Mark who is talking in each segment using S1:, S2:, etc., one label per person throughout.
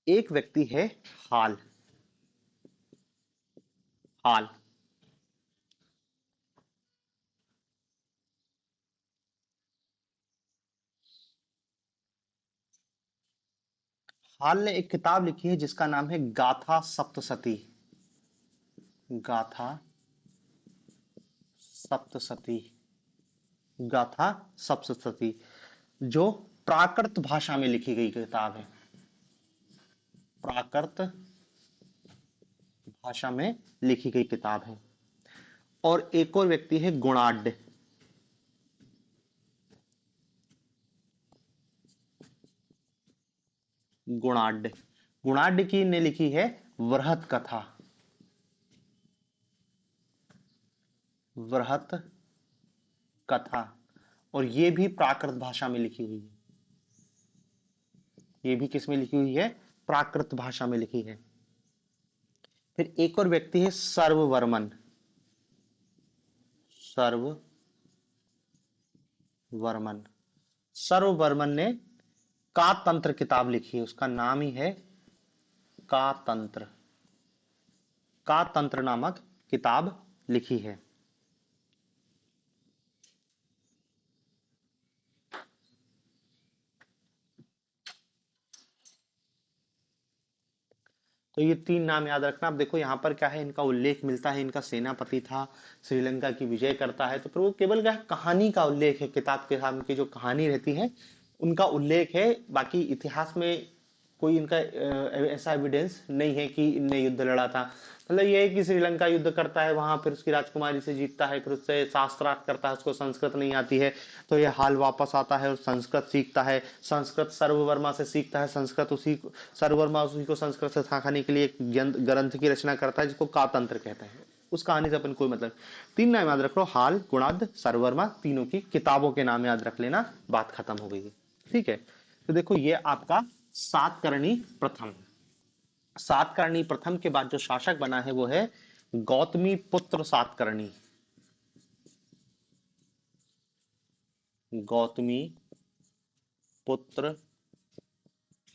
S1: एक व्यक्ति है हाल। हाल। हाल ने एक किताब लिखी है जिसका नाम है गाथा सप्तसती। गाथा सप्तसती। गाथा सप्तसती, जो प्राकृत भाषा में लिखी गई किताब है। प्राकृत भाषा में लिखी गई किताब है। और एक और व्यक्ति है गुणाढ़। गुणाढ़। गुणाढ़ की ने लिखी है वृहत कथा। वृहत कथा। और ये भी प्राकृत भाषा में लिखी हुई है। ये भी किस में लिखी हुई है? प्राकृत भाषा में लिखी है। फिर एक और व्यक्ति है सर्ववर्मन। सर्ववर्मन। सर्ववर्मन ने का तंत्र किताब लिखी है, उसका नाम ही है का तंत्र। का तंत्र नामक किताब लिखी है। तो ये तीन नाम याद रखना। अब देखो यहाँ पर क्या है, इनका उल्लेख मिलता है, इनका सेनापति था, श्रीलंका की विजय करता है, तो फिर वो केवल क्या है, कहानी का उल्लेख है, किताब के सामने की जो कहानी रहती है उनका उल्लेख है। बाकी इतिहास में कोई इनका ऐसा एविडेंस नहीं है कि इनने युद्ध लड़ा था। मतलब ये है कि श्रीलंका युद्ध करता है, वहां फिर उसकी राजकुमारी से जीतता है, फिर उससे शास्त्रार्थ करता है, उसको संस्कृत नहीं आती है, तो ये हाल वापस आता है और संस्कृत सीखता है। संस्कृत सर्ववर्मा से सीखता है, संस्कृत उसी सर्ववर्मा उसी को संस्कृत से सिखाने के लिए एक ग्रंथ की रचना करता है जिसको कातंत्र कहते हैं। उस कहानी से अपन कोई मतलब। तीन नाम याद रख लो, हाल, गुणाढ़, सर्ववर्मा, तीनों की किताबों के नाम याद रख लेना, बात खत्म हो गई है। ठीक है। तो देखो ये आपका सातकर्णी प्रथम। सातकर्णी प्रथम के बाद जो शासक बना है वो है गौतमी पुत्र सातकर्णी। गौतमी पुत्र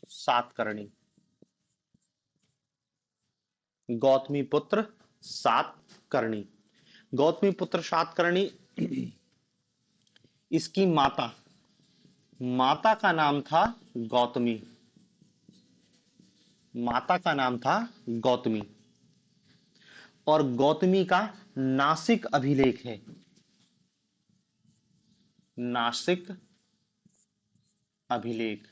S1: सातकर्णी। गौतमी पुत्र सातकर्णी। गौतमी पुत्र सातकर्णी। इसकी माता, माता का नाम था गौतमी। माता का नाम था गौतमी। और गौतमी का नासिक अभिलेख है। नासिक अभिलेख।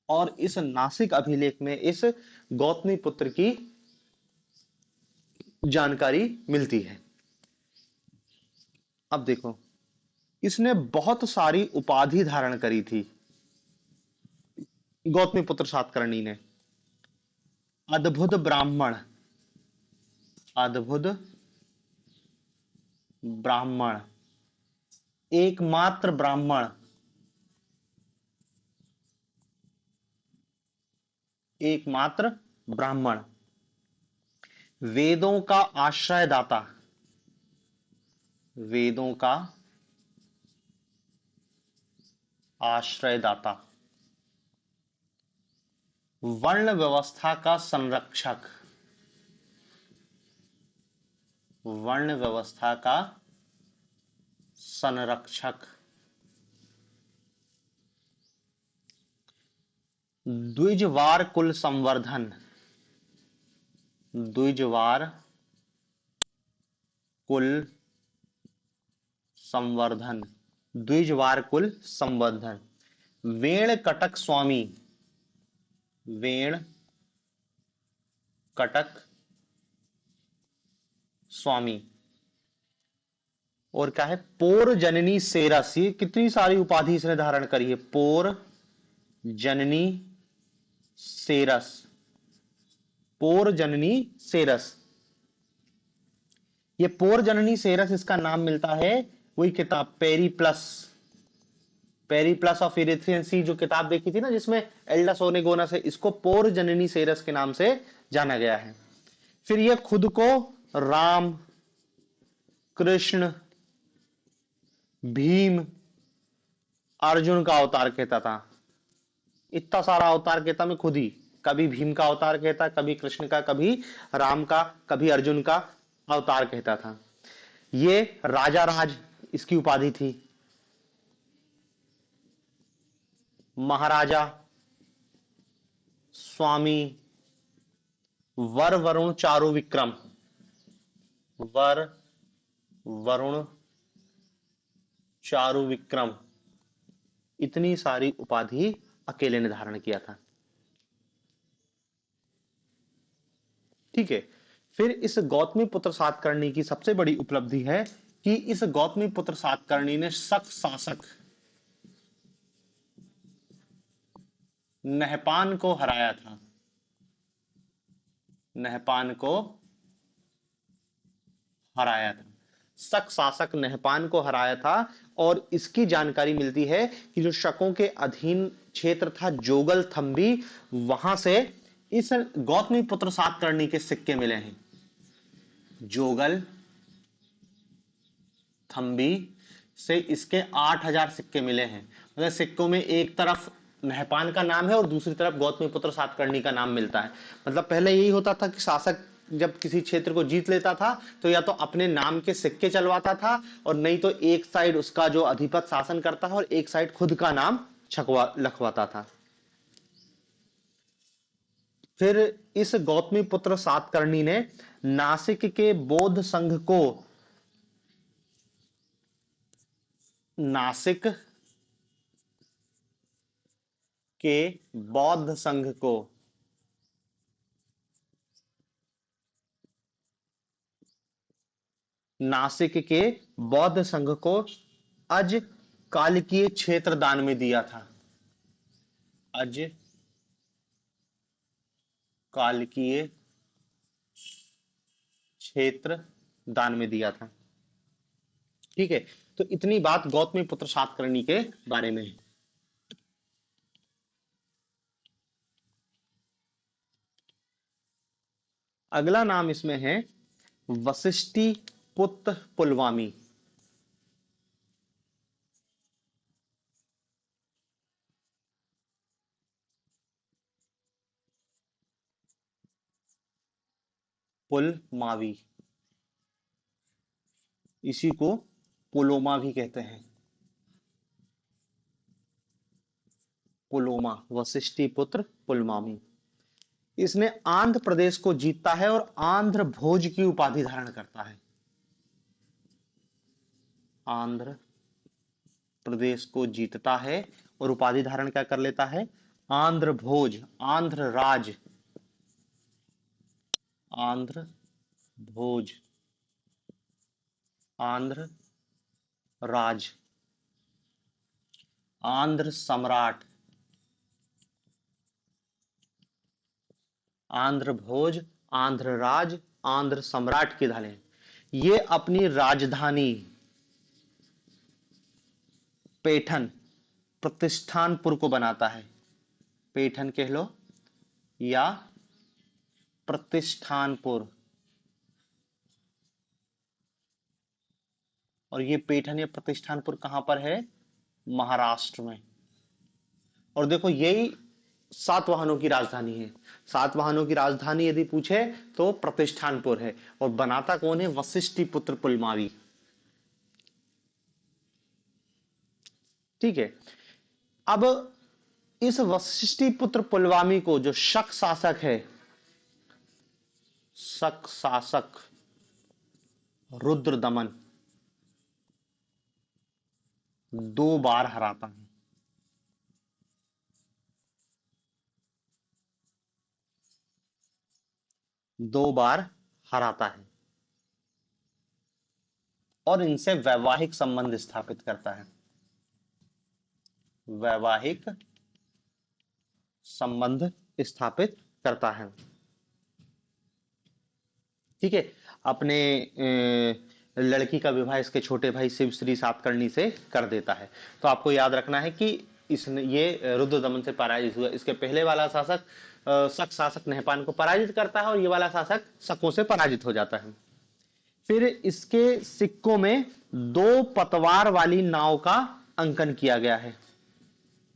S1: और इस नासिक अभिलेख में इस गौतमी पुत्र की जानकारी मिलती है। अब देखो, इसने बहुत सारी उपाधि धारण करी थी गौतमी पुत्र सातकर्णी ने। अद्भुत ब्राह्मण। अद्भुत ब्राह्मण। एकमात्र ब्राह्मण। एकमात्र ब्राह्मण। वेदों का आश्रयदाता। वेदों का आश्रयदाता। वर्ण व्यवस्था का संरक्षक। वर्ण व्यवस्था का संरक्षक। द्विजवार कुल संवर्धन। द्विजवार कुल संवर्धन। द्विजवार कुल संवर्धन। वेण कटक स्वामी। वेण कटक स्वामी। और क्या है, पोर जननी सेरस। ये कितनी सारी उपाधि इसने धारण करी है। पोर जननी सेरस। पोर जननी सेरस। ये पोर जननी सेरस, इसका नाम मिलता है वही किताब Periplus. Periplus of Erythraean sea जो किताब देखी थी ना जिसमें एल्डस ओनेगोनस है, इसको पोर जननी सेरस के नाम से जाना गया है। फिर ये खुद को राम, कृष्ण, भीम, अर्जुन का अवतार कहता था। इतना सारा अवतार कहता मैं खुद ही, कभी भीम का अवतार कहता, कभी कृष्ण का, कभी राम का, कभी अर्जुन का अवतार कहता था। ये राजा राज इसकी उपाधि थी। महाराजा, स्वामी, वर वरुण चारु विक्रम, वर वरुण चारु विक्रम, इतनी सारी उपाधि अकेले ने धारण किया था। ठीक है। फिर इस गौतमी पुत्र सातकर्णी की सबसे बड़ी उपलब्धि है कि इस गौतमी पुत्र सातकर्णी ने शक शासक नहपान को हराया था। नहपान को हराया था, शक शासक नहपान को हराया था। और इसकी जानकारी मिलती है कि जो शकों के अधीन क्षेत्र था जोगल थंबी, वहां से इस गौतमी पुत्र सातकर्णी के सिक्के मिले हैं। जोगल थंबी से इसके 8,000 सिक्के मिले हैं। मतलब सिक्कों में एक तरफ नहपान का नाम है और दूसरी तरफ गौतमी पुत्र सातकर्णी का नाम मिलता है। मतलब पहले यही होता था कि शासक जब किसी क्षेत्र को जीत लेता था तो या तो अपने नाम के सिक्के चलवाता था, और नहीं तो एक साइड उसका जो अधिपति शासन करता है और एक साइड खुद का नाम लखवाता था। फिर इस गौतमी पुत्र सातकर्णी ने नासिक के बौद्ध संघ को, नासिक के बौद्ध संघ को नासिक के बौद्ध संघ को अज कालिकीय क्षेत्र दान में दिया था। अज कालिकीय क्षेत्र दान में दिया था। ठीक है। तो इतनी बात गौतमी पुत्र सातकर्णी के बारे में है। अगला नाम इसमें है वशिष्ठी पुत्र पुलवामी। पुलमावी, इसी को पुलोमा भी कहते हैं। पुलोमा, वशिष्ठी पुत्र पुलमावी। इसने आंध्र प्रदेश को जीतता है और आंध्र भोज की उपाधि धारण करता है। आंध्र प्रदेश को जीतता है और उपाधि धारण क्या कर लेता है? आंध्र भोज, आंध्र राज, आंध्र भोज, आंध्र राज, आंध्र सम्राट, आंध्र भोज, आंध्र राज, आंध्र सम्राट की धाले। ये अपनी राजधानी पैठन, प्रतिष्ठानपुर को बनाता है। पैठन कह लो या प्रतिष्ठानपुर। और ये पैठन या प्रतिष्ठानपुर कहां पर है? महाराष्ट्र में। और देखो यही सातवाहनों की राजधानी है। सातवाहनों की राजधानी यदि पूछे तो प्रतिष्ठानपुर है। और बनाता कौन है? वशिष्ठी पुत्र पुलमावी। ठीक है। अब इस वशिष्ठी पुत्र पुलवामी को जो शक शासक है, शक शासक रुद्रदमन 2 बार हराता है। 2 बार हराता है और इनसे वैवाहिक संबंध स्थापित करता है। वैवाहिक संबंध स्थापित करता है। ठीक है। अपने लड़की का विवाह इसके छोटे भाई शिवश्री सातकर्णी से कर देता है। तो आपको याद रखना है कि इसने ये रुद्रदमन से पराजित हुआ। इसके पहले वाला शासक शक शासक नहपान को पराजित करता है और ये वाला शासक शकों से पराजित हो जाता है। फिर इसके सिक्कों में 2 पतवार वाली नाव का अंकन किया गया है।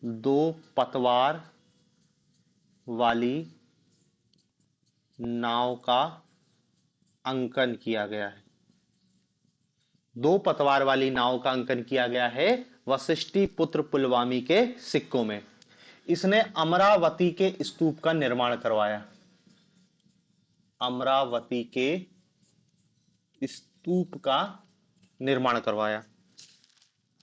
S1: 2 पतवार वाली नाव का अंकन किया गया है। दो पतवार वाली नाव का अंकन किया गया है वशिष्ठी पुत्र पुलवामी के सिक्कों में। इसने अमरावती के स्तूप का निर्माण करवाया। अमरावती के स्तूप का निर्माण करवाया।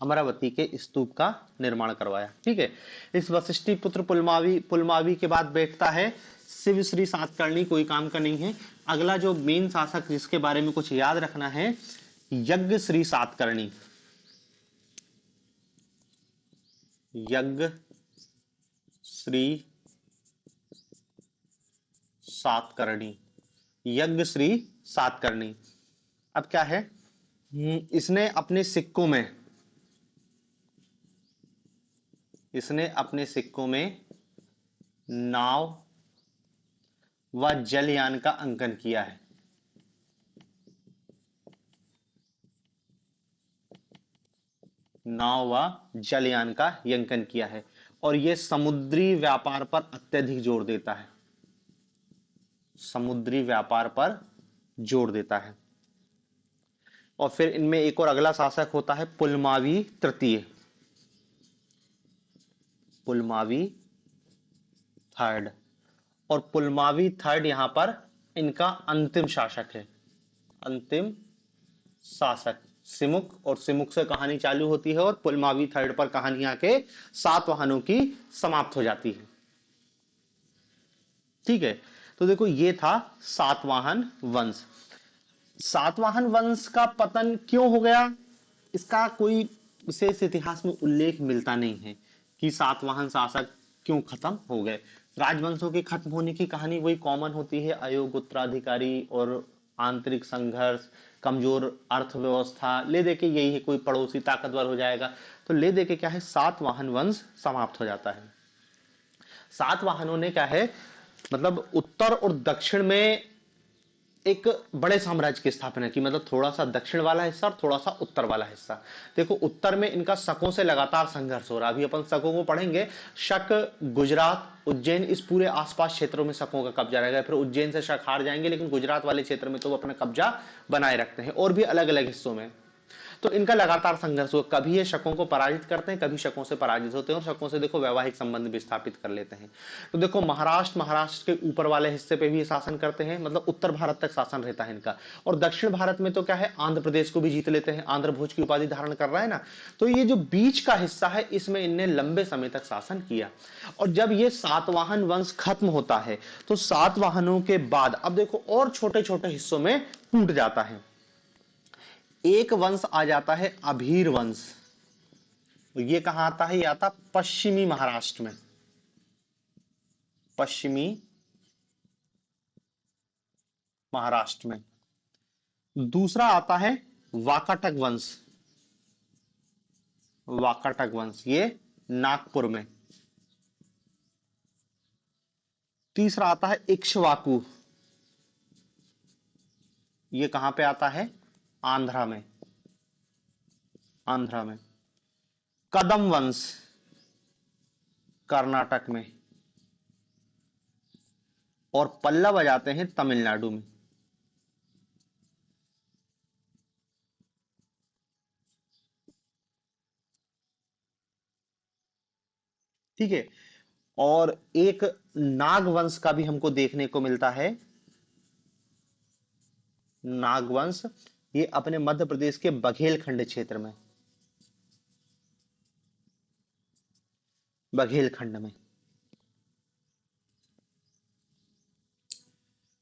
S1: अमरावती के स्तूप का निर्माण करवाया। ठीक है। इस वशिष्ठी पुत्र पुलमावी के बाद बैठता है शिव श्री सातकर्णी। कोई काम का नहीं है। अगला जो मेन शासक जिसके बारे में कुछ याद रखना है, यज्ञ श्री सातकर्णी। यज्ञ श्री सातकर्णी। यज्ञ श्री सातकर्णी। अब क्या है, इसने अपने सिक्कों में नाव व जलयान का अंकन किया है। नाव व जलयान का अंकन किया है और यह समुद्री व्यापार पर अत्यधिक जोर देता है। समुद्री व्यापार पर जोर देता है। और फिर इनमें एक और अगला शासक होता है पुलमावी तृतीय। पुलमावी थर्ड। और पुलमावी थर्ड यहां पर इनका अंतिम शासक है। अंतिम शासक सिमुक, और सिमुक से कहानी चालू होती है और पुलमावी थर्ड पर कहानी आके सातवाहनों की समाप्त हो जाती है। ठीक है। तो देखो ये था सातवाहन वंश। सातवाहन वंश का पतन क्यों हो गया, इसका कोई विशेष इतिहास में उल्लेख मिलता नहीं है कि सातवाहन शासक क्यों खत्म हो गए। राजवंशों के खत्म होने की कहानी वही कॉमन होती है, अयोग्य उत्तराधिकारी और आंतरिक संघर्ष, कमजोर अर्थव्यवस्था, ले दे के यही है, कोई पड़ोसी ताकतवर हो जाएगा तो ले दे के क्या है सातवाहन वंश समाप्त हो जाता है। सातवाहनों ने क्या है मतलब उत्तर और दक्षिण में एक बड़े साम्राज्य की स्थापना की, मतलब थोड़ा सा दक्षिण वाला हिस्सा और थोड़ा सा उत्तर वाला हिस्सा। देखो उत्तर में इनका शकों से लगातार संघर्ष हो रहा है। अभी अपन शकों को पढ़ेंगे। शक गुजरात उज्जैन इस पूरे आसपास क्षेत्रों में शकों का कब्जा रहेगा। फिर उज्जैन से शक हार जाएंगे, लेकिन गुजरात वाले क्षेत्र में तो वो अपना कब्जा बनाए रखते हैं, और भी अलग अलग हिस्सों में। तो इनका लगातार संघर्ष हुआ। कभी ये शकों को पराजित करते हैं, कभी शकों से पराजित होते हैं, और शकों से देखो वैवाहिक संबंध भी स्थापित कर लेते हैं। तो देखो महाराष्ट्र के ऊपर वाले हिस्से पे भी ये शासन करते हैं, मतलब उत्तर भारत तक शासन रहता है इनका। और दक्षिण भारत में तो क्या है आंध्र प्रदेश को भी जीत लेते हैं। आंध्र भोज की उपाधि धारण कर रहा है ना। तो ये जो बीच का हिस्सा है इसमें इनने लंबे समय तक शासन किया। और जब ये सातवाहन वंश खत्म होता है तो सातवाहनों के बाद अब देखो और छोटे छोटे हिस्सों में टूट जाता है। एक वंश आ जाता है अभीर वंश। ये कहां आता है, ये आता पश्चिमी महाराष्ट्र में। पश्चिमी महाराष्ट्र में। दूसरा आता है वाकाटक वंश। वाकाटक वंश ये नागपुर में। तीसरा आता है इक्ष्वाकु। ये कहां पे आता है, आंध्रा में। आंध्रा में। कदम वंश कर्नाटक में। और पल्लव आ जाते हैं तमिलनाडु में। ठीक है। और एक नागवंश का भी हमको देखने को मिलता है। नागवंश ये अपने मध्य प्रदेश के बघेलखंड क्षेत्र में। बघेलखंड में।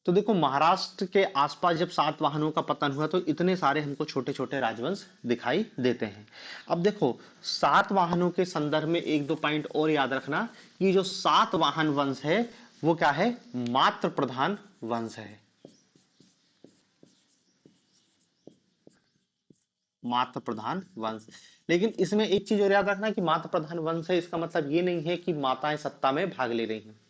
S1: तो देखो महाराष्ट्र के आसपास जब सातवाहनों का पतन हुआ तो इतने सारे हमको छोटे छोटे राजवंश दिखाई देते हैं। अब देखो सातवाहनों के संदर्भ में एक दो पॉइंट और याद रखना कि जो सातवाहन वंश है वो क्या है, मात्र प्रधान वंश है। मात्र प्रधान वंश। लेकिन इसमें एक चीज और याद रखना कि मात्र प्रधान वंश है इसका मतलब ये नहीं है कि माताएं सत्ता में भाग ले रही हैं।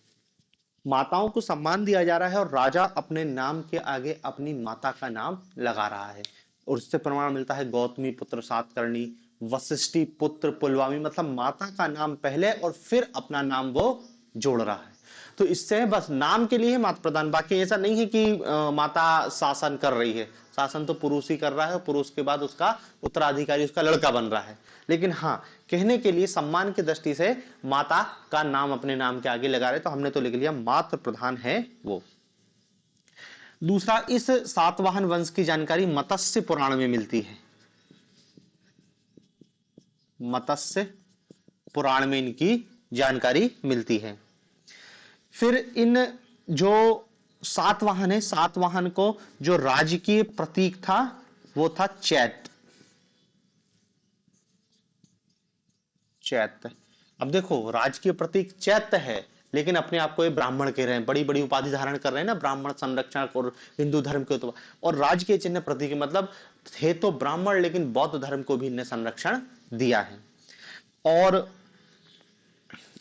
S1: माताओं को सम्मान दिया जा रहा है और राजा अपने नाम के आगे अपनी माता का नाम लगा रहा है। और उससे प्रमाण मिलता है गौतमी पुत्र सातकर्णी, वशिष्ठी पुत्र पुलवामी, मतलब माता का नाम पहले और फिर अपना नाम वो जोड़ रहा है। तो इससे बस नाम के लिए माता प्रधान, बाकी ऐसा नहीं है कि माता शासन कर रही है। शासन तो पुरुष ही कर रहा है, और पुरुष के बाद उसका उत्तराधिकारी उसका लड़का बन रहा है। लेकिन हाँ, कहने के लिए सम्मान की दृष्टि से माता का नाम अपने नाम के आगे लगा रहे, तो हमने तो लिख लिया मातृ प्रधान है वो। दूसरा, इस सातवाहन वंश की जानकारी मत्स्य पुराण में मिलती है। मत्स्य पुराण में इनकी जानकारी मिलती है। फिर इन जो सातवाहन है, सातवाहन को जो राजकीय प्रतीक था वो था चैत्य। चैत्य, अब देखो राजकीय प्रतीक चैत्य है, लेकिन अपने आप को ये ब्राह्मण कह रहे हैं, बड़ी बड़ी उपाधि धारण कर रहे हैं ना, ब्राह्मण संरक्षक और हिंदू धर्म के उत्तर, और राजकीय चिन्ह प्रतीक मतलब थे तो ब्राह्मण, लेकिन बौद्ध धर्म को भी इन्हें संरक्षण दिया है। और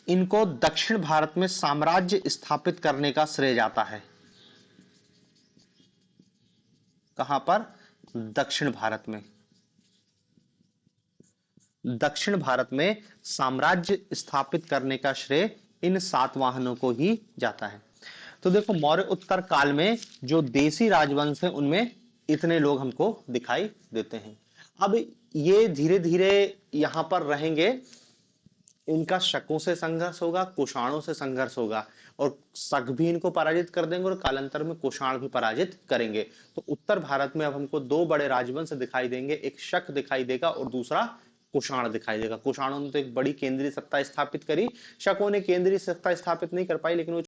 S1: इनको दक्षिण भारत में साम्राज्य स्थापित करने का श्रेय जाता है। कहां पर? दक्षिण भारत में। दक्षिण भारत में साम्राज्य स्थापित करने का श्रेय इन सातवाहनों को ही जाता है। तो देखो, मौर्य उत्तर काल में जो देसी राजवंश है उनमें इतने लोग हमको दिखाई देते हैं। अब ये धीरे धीरे यहां पर रहेंगे, इनका शकों से संघर्ष होगा, कुषाणों से संघर्ष होगा, और शक भी इनको पराजित कर देंगे और कालांतर में कुषाण भी पराजित करेंगे। तो उत्तर भारत में अब हमको दो बड़े राजवंश दिखाई देंगे, एक शक दिखाई देगा और दूसरा कुषाण दिखाई देगा। कुषाणों ने तो एक बड़ी केंद्रीय सत्ता स्थापित करी, शकों ने केंद्रीय सत्ता स्थापित नहीं कर पाई, लेकिन वो